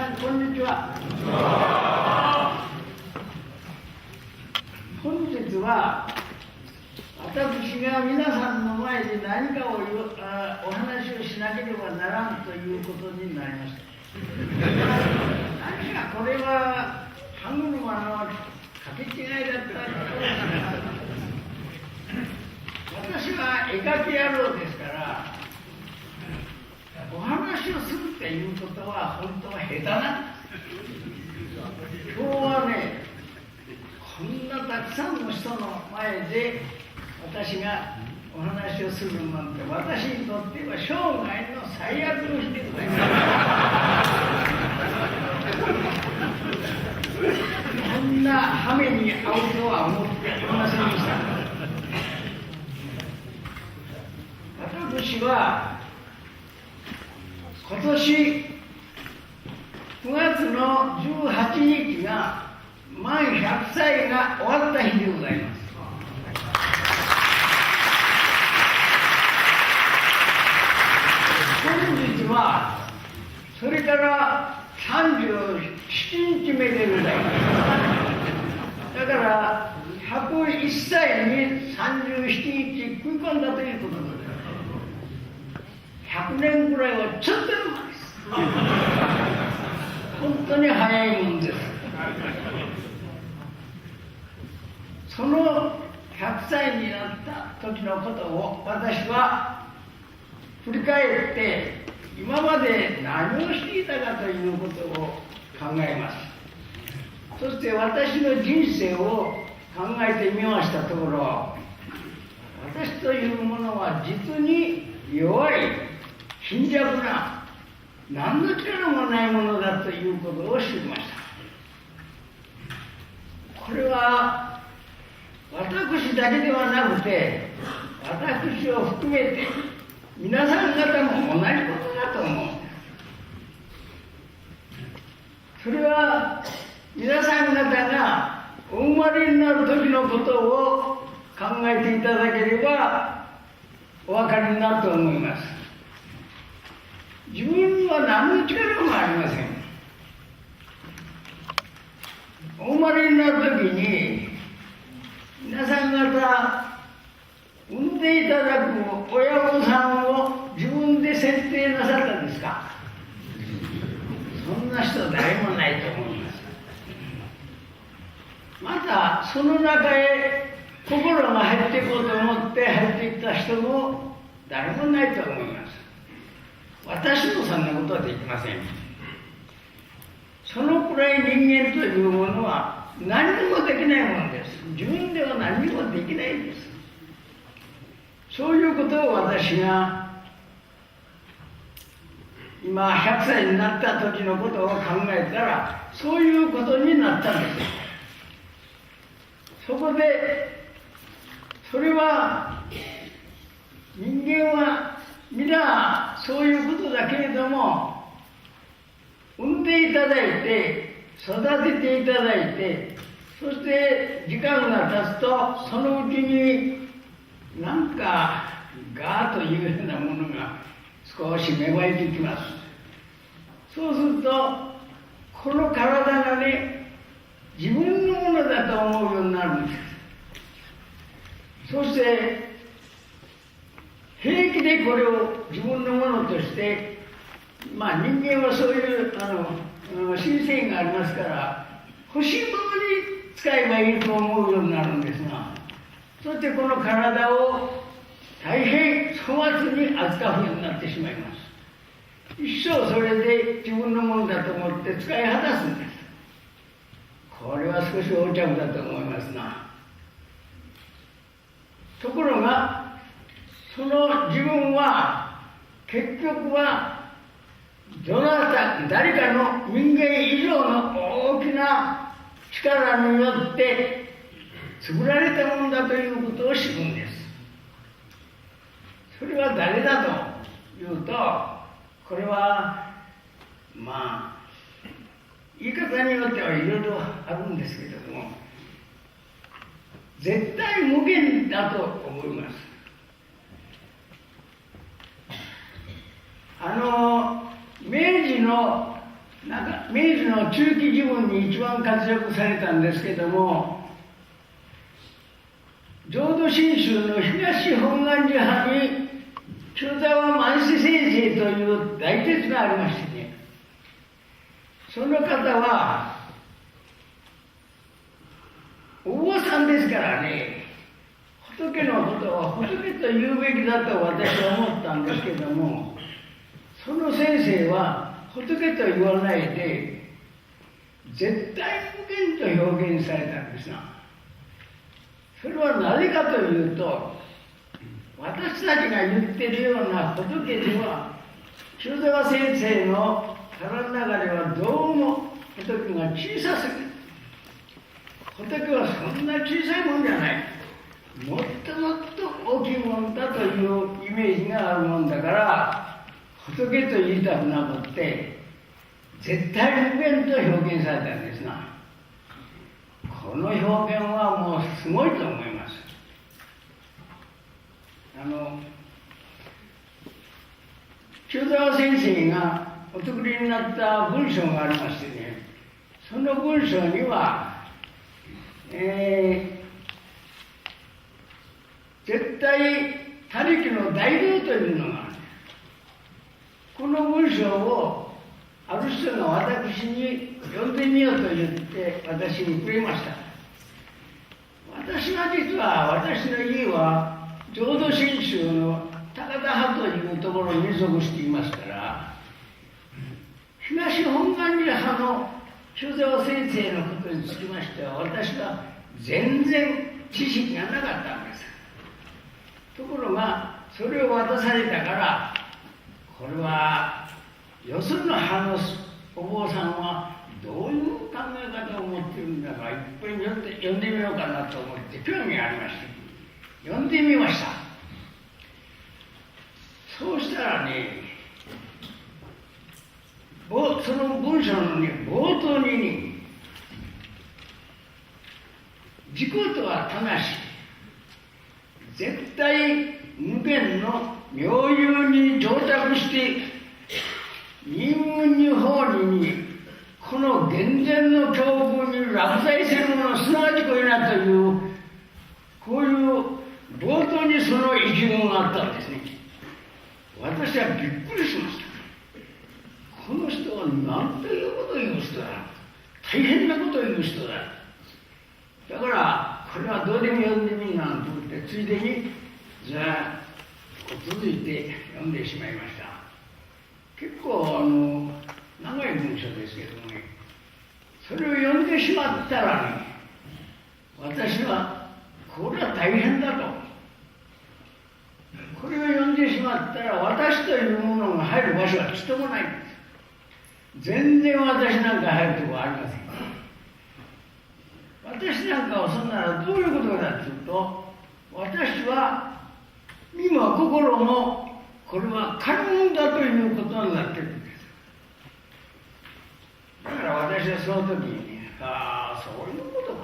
さんこんにちは。本日は私が皆さんの前で何かをお話をしなければならんということになりました。何かこれは歯車の書き違いだったら私は絵描き野郎ですから、お話をするっていうことは本当は下手な。今日はね、こんなたくさんの人の前で私がお話をするなんて、私にとっては生涯の最悪の日でございます。こんな羽目に遭うとは思っていませんでした。私は今年9月の18日が満100歳が終わった日でございます。本日はそれから37日目でございます。だから101歳に37日食い込んだということです。100年ぐらいはちょっとの間です。本当に早いもんです。その100歳になった時のことを私は振り返って今まで何をしていたかということを考えます。そして私の人生を考えてみましたところ、私というものは実に弱い、貧弱な、何の力もないものだということを知りました。これは私だけではなくて、私を含めて皆さん方も同じことだと思うんです。それは皆さん方がお生まれになる時のことを考えていただければお分かりになると思います。自分には何の力もありません。お生まれになる時に皆さん方産んでいただく親御さんを自分で選定なさったんですか？そんな人誰もないと思います。またその中へ心が入っていこうと思って入っていった人も誰もないと思います。私もそんなことはできません。そのくらい人間というものは何もできないものです。自分では何もできないんです。そういうことを私が今100歳になった時のことを考えたら、そういうことになったんです。そこでそれは人間は皆そういうことだけれども、産んでいただいて育てていただいて、そして時間が経つとそのうちになんかガーというようなものが少し芽生えてきます。そうするとこの体がね、自分のものだと思うようになるんです。そして平気でこれを自分のものとして、人間はそういう習性がありますから、欲しいものに使えばいいと思うようになるんですが、そしてこの体を大変粗末に扱うようになってしまいます。一生それで自分のものだと思って使い果たすんです。これは少し横着だと思いますな。ところがその自分は結局は誰かの人間以上の大きな力によって作られたものだということを知るんです。それは誰だというと、これは言い方によってはいろいろあるんですけれども、絶対無限だと思います。明治の明治の中期時分に一番活躍されたんですけども、浄土真宗の東本願寺派に清沢万世先生という大鉄がありましてね、その方はお坊さんですからね、仏のことは仏と言うべきだと私は思ったんですけども、その先生は仏と言わないで絶対無限と表現されたんですが、それはなぜかというと、私たちが言ってるような仏では、清沢先生の腹の中ではどうも仏が小さすぎる。仏はそんな小さいもんじゃない、もっともっと大きいもんだというイメージがあるもんだから、仏と言いたくなくって絶対無限と表現されたんですが、この表現はもうすごいと思います。清沢先生がお作りになった文章がありましてね、その文章には、絶対他力の大道というのがある。この文章をある人が私に読んでみようと言って私にくれました。私は実は、私の家は浄土真宗の高田派というところに属していますから、東本願寺派の清沢先生のことにつきましては、私は全然知識がなかったんです。ところがそれを渡されたから、これはよその派のお坊さんはどういう考え方を持っているんだか、いっぱい読んでみようかなと思って興味がありまして読んでみました。そうしたらね、その文章の、ね、冒頭にね、自己とは魂、絶対無限の妙有に到着して任務に法にこの厳然の境遇に落在するもの、すなわちこれなという、こういう冒頭にその意気込みがあったんですね。私はびっくりしました。この人は何ということを言う人だ、大変なことを言う人だ。だからこれはどうでも読んでみんなんて言って、ついでにじゃあ続いて読んでしまいました。結構長い文章ですけどもね、それを読んでしまったらね、私はこれは大変だと。これを読んでしまったら、私というものが入る場所はちっともないんです。全然私なんか入るところはありません。私なんかをそんならどういうことかというと、私は身も心もこれは軽もんだということになっているんです。だから私はその時にね、そういうことか、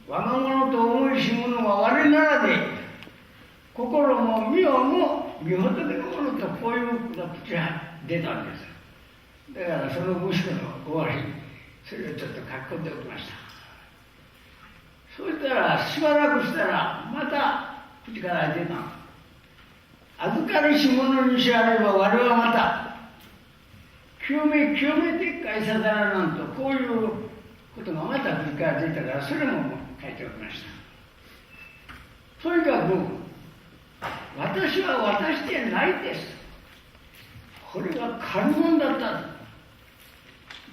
我が物と思いしものは我ならで、心も身も身仏のものと、こういう口が出たんです。だからその文章の終わり、それをちょっと書き込んでおきました。そうしたらしばらくしたらまた口から出た。預かりし者にしあれば我はまた清め撤回さざらなんと、こういうことがまた口から出たから、それも書いておきました。とにかく私は私でないです。これが借り物だった。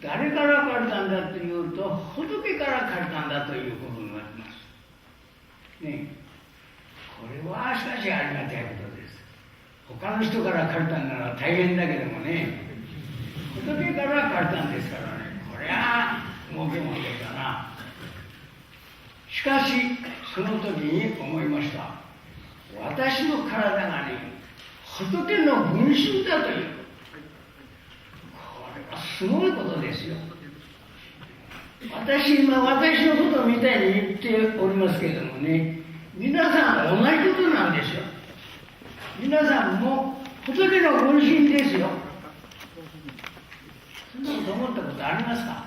誰から借りたんだというと、仏から借りたんだということになります。ね、これはしかしありがたいことです。他の人から借りたんなら大変だけどもね、仏から借りたんですからね、これは儲けもんですから。しかしその時に思いました。私の体がね、仏の分身だという、これはすごいことですよ。今私のことみたいに言っておりますけれどもね、皆さん同じことなんですよ。皆さんも仏の分身ですよ。なこと思ったことありますか？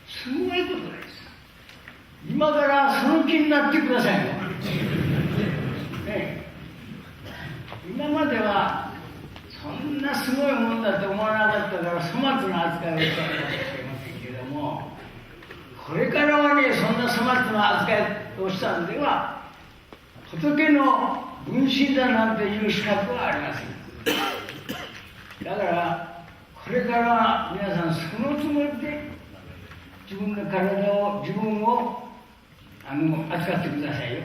すごいことです。今からその気になってくださいよ。ね、今まではそんなすごいもんだと思わなかったから粗末な扱いをしたかもしれませんけれども、これからはね、そんな粗末な扱いをしたんでは仏の分身だなんていう資格はありません。だからこれからは皆さんそのつもりで自分の体を自分を扱ってくださいよ。